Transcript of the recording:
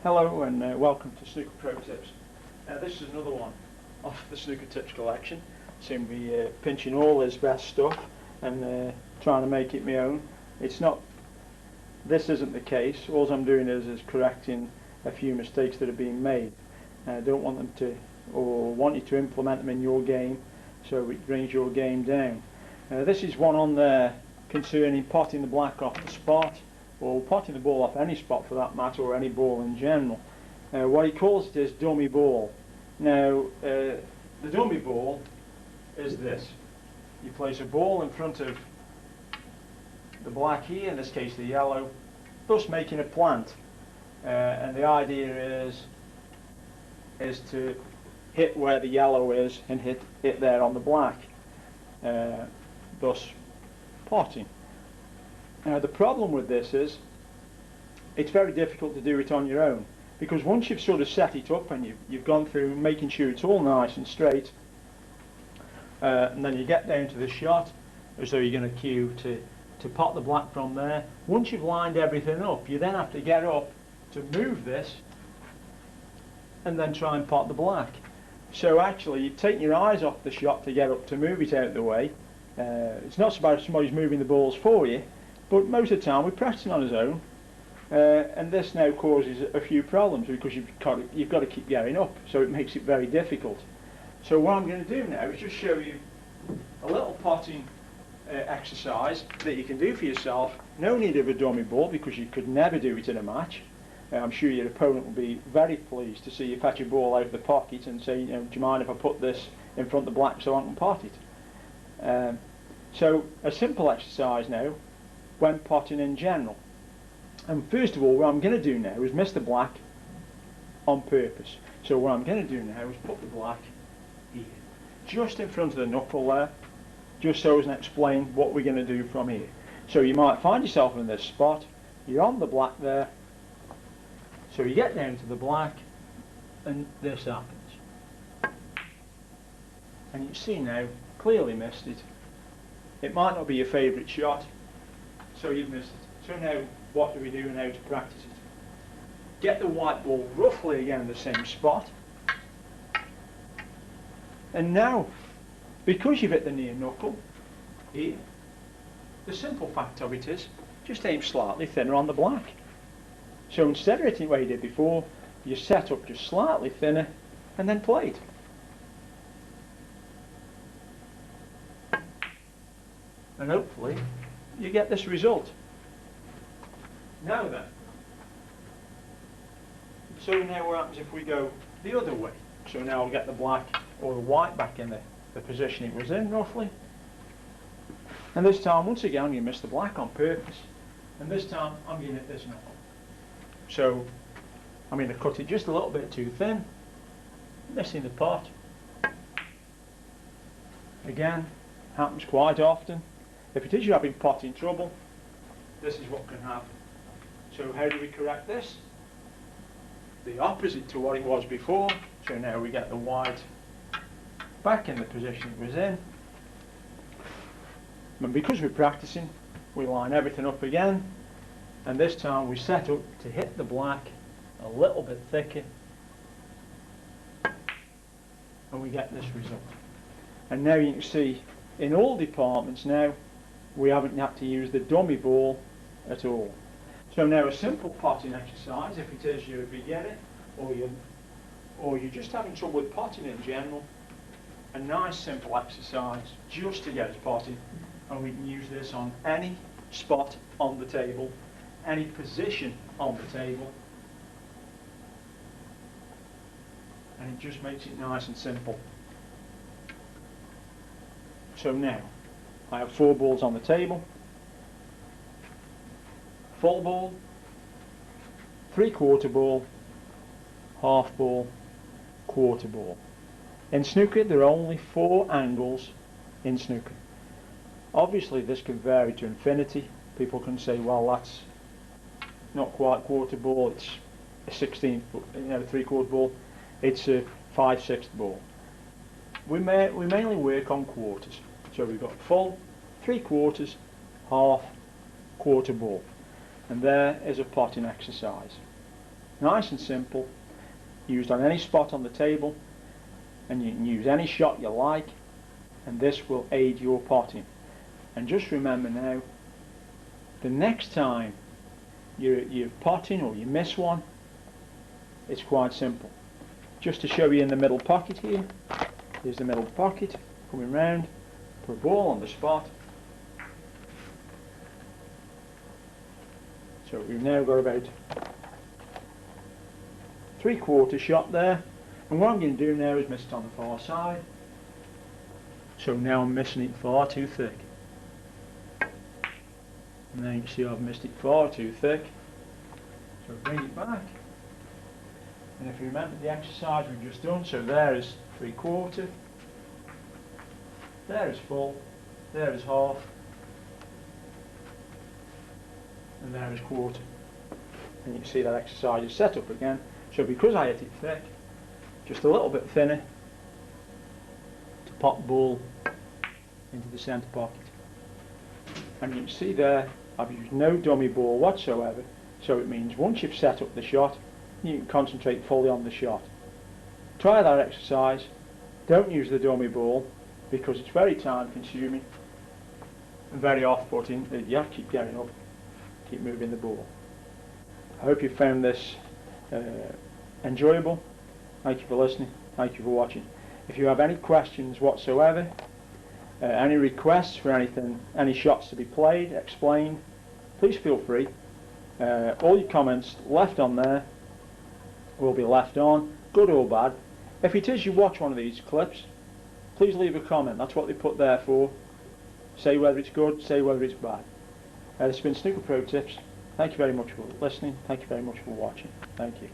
Hello and welcome to Snooker Pro Tips. This is another one off the Snooker Tips collection. Seem to be pinching all his best stuff and trying to make it my own. This isn't the case. All I'm doing is correcting a few mistakes that are being made. I don't want them to, or want you to implement them in your game, so it brings your game down. This is one on there concerning potting the black off the spot, or potting the ball off any spot for that matter, or any ball in general. What he calls it is dummy ball. Now, the dummy ball is this. You place a ball in front of the black here, in this case the yellow, thus making a plant. And the idea is to hit where the yellow is and hit it there on the black, thus potting. Now the problem with this is it's very difficult to do it on your own, because once you've sort of set it up and you've gone through making sure it's all nice and straight, and then you get down to the shot as though you're going to cue to pot the black from there. Once you've lined everything up, you then have to get up to move this and then try and pot the black. So actually you've taken your eyes off the shot to get up to move it out of the way. It's not so bad if somebody's moving the balls for you, but most of the time we're practicing on his own, and this now causes a few problems because you've got to keep getting up, so it makes it very difficult. So what I'm going to do now is just show you a little potting exercise that you can do for yourself. No need of a dummy ball, because you could never do it in a match. I'm sure your opponent will be very pleased to see you fetch your ball out of the pocket and say, do you mind if I put this in front of the black so I can pot it? So a simple exercise now when potting in general. And first of all, what I'm going to do now is miss the black on purpose. So what I'm going to do now is put the black here, just in front of the knuckle there, just so as to explain what we're going to do from here. So you might find yourself in this spot, you're on the black there, so you get down to the black and this happens. And you see now, clearly missed it. It might not be your favourite shot, so you've missed it. So now what do we do now to practice it? Get the white ball roughly again in the same spot. And now, because you've hit the near knuckle here, the simple fact of it is just aim slightly thinner on the black. So instead of hitting it where you did before, you set up just slightly thinner and then play it. And hopefully you get this result. Now then, so now what happens if we go the other way? So now I'll get the black or the white back in the position it was in roughly. And this time, once again, I'm going to miss the black on purpose. And this time I'm going to hit this knuckle. So I'm going to cut it just a little bit too thin, missing the pot. Again, happens quite often. If it is you're having potting trouble, this is what can happen. So how do we correct this? The opposite to what it was before. So now we get the white back in the position it was in. And because we're practicing, we line everything up again. And this time we set up to hit the black a little bit thicker. And we get this result. And now you can see in all departments now, we haven't had to use the dummy ball at all. So now a simple potting exercise, if it is you're a beginner or you're just having trouble with potting in general, a nice simple exercise just to get us potting, and we can use this on any spot on the table, any position on the table, and it just makes it nice and simple. So now I have 4 balls on the table: full ball, 3/4 ball, half ball, quarter ball. In snooker there are only 4 angles in snooker. Obviously this can vary to infinity. People can say, well, that's not quite quarter ball, it's a 16th, 3/4 ball, it's a 5/6 ball. We mainly work on quarters. So we've got full, 3/4, half, quarter ball. And there is a potting exercise. Nice and simple, used on any spot on the table, and you can use any shot you like, and this will aid your potting. And just remember now, the next time you're potting or you miss one, it's quite simple. Just to show you in the middle pocket here, here's the middle pocket, coming round, put a ball on the spot. So we've now got about 3/4 shot there, and what I'm going to do now is miss it on the far side. So now I'm missing it far too thick. And then you can see I've missed it far too thick. So bring it back. And if you remember the exercise we've just done, so there is 3/4, there is full, there is half, and there is quarter. And you can see that exercise is set up again. So because I hit it thick, just a little bit thinner to pop the ball into the centre pocket. And you can see there I've used no dummy ball whatsoever, so it means once you've set up the shot, you can concentrate fully on the shot. Try that exercise. Don't use the dummy ball because it's very time consuming and very off-putting. You have to keep getting up, keep moving the ball. I hope you found this enjoyable. Thank you for listening. Thank you for watching. If you have any questions whatsoever, any requests for anything, any shots to be played, explained, please feel free. All your comments left on there will be left on, good or bad. If it is you watch one of these clips, please leave a comment. That's what they put there for. Say whether it's good, say whether it's bad. This has been Snooker Pro Tips. Thank you very much for listening. Thank you very much for watching. Thank you.